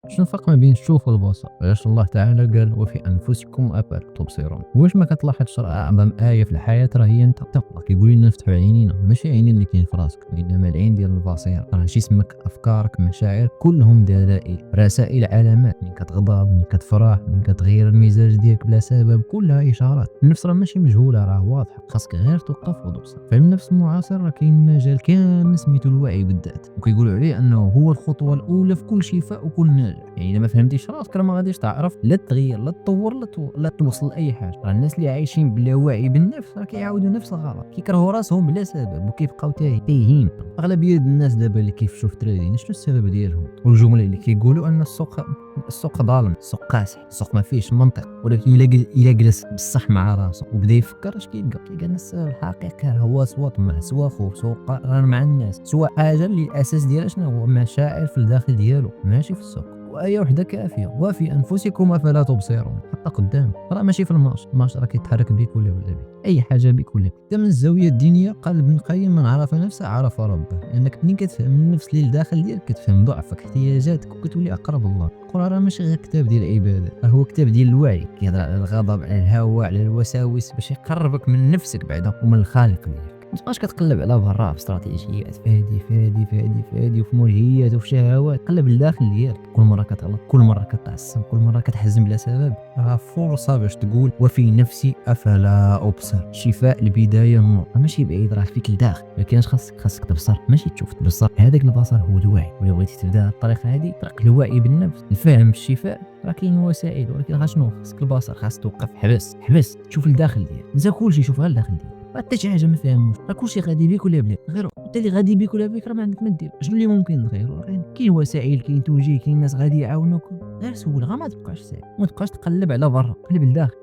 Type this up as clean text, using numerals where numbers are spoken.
شنو الفرق ما بين الشوف والبصر؟ علاش الله تعالى قال وفي انفسكم افلا تبصرون؟ واش ما كتلاحظش راه اعظم ايه في الحياه راه هي انت تقرا؟ كيقول لنا نفتحوا عينينا، ماشي عينين اللي كاين في راسك، وانما العين ديال البصيره، راه جسمك افكارك مشاعر كلهم دلائل، رسائل، علامات. من كتغضب، من كتفرح، من كتغير المزاج ديالك بلا سبب، كلها اشارات. النفس راه ماشي مجهوله، راه واضحه، خاصك غير توقف وتبصر. فعلم النفس المعاصر راه كاين مجال كامل سميتو الوعي بالذات، وكيقولوا عليه انه هو الخطوه الاولى في كل شفاء وكل نجاح. يعني الا ما فهمتيش راسك راه ما غاديش تعرف لا تغير لا تطور لا توصل لاي حاجه. راه الناس اللي عايشين بلا وعي بالنفس راه كيعاودوا نفس الغلط، كيكرهوا راسهم بلا سبب وكيبقاو تايهين. اغلبيه الناس دابا اللي كيفشوا في التريدين شنو السبب ديالهم؟ والجمله اللي كيقولوا ان السوق ظالم، السوق قاسي، السوق ما فيهش منطق. ولكن الا جلس بصح مع راسه وبدا يفكر اش كيلقى الناس الحقيقه هو سوا طمع سوا خوف سوا قرار مع الناس سوا حاجه اللي الاساس ديالها شنو هو؟ مشاعر في الداخل ديالو ماشي في السوق. وآية وحده كافيه، وفي انفسكم افلا تبصرون. حتى قدام راه ماشي في الماتش راه كيتحرك بك ولا بك، اي حاجه بك ولا بك. حتى من الزاويه الدينيه قال ابن القيم من عرف نفسه عرف ربه، لانك ملي كتفهم النفس اللي لداخل ديالك كتفهم ضعفك احتياجاتك وكتولي اقرب الله. القران راه ماشي غير كتاب ديال العباده، راه هو كتاب ديال الوعي، كيهضر على الغضب، على الهوى، على الوساوس، باش يقربك من نفسك بعدا ومن الخالق ديالك. ما تبقاش كتقلب على برا في استراتيجيات فادي وفي ملهيات وفي شهوات. قلب الداخل ديالك. كل مره كتغلط، كل مره كتعصب، كل مره كتحزن بلا سبب، راه فرصه باش تقول وفي نفسي افلا ابصر. شفاء البدايه النور، ماشي بعيد، راه فيك الداخل. لكن خاصك تبصر، ماشي تشوف، تبصر. هذاك البصر هو الوعي. ولا بغيتي تبدا الطريقه هذه، طريق الوعي بالنفس، الفهم، الشفاء، راه كاين وسائل. ولكن شنو خاصك؟ البصر. خاص توقف، حبس تشوف الداخل ديالك. نسى كلشي، شوف غير الداخل ديالك. حتى شي حاجه ما فاهموش، راه كلشي غادي بيك ولا بلاك. غير انت اللي غادي بيك ولا بلاك راه ما عندك ما دير. شنو اللي ممكن نغيرو؟ كاين وسائل، كاين توجيه، كاين ناس غادي يعاونوك. غير سول، غير ما تبقاش ساكت، ما تبقاش تقلب على برا، قلب لداخل.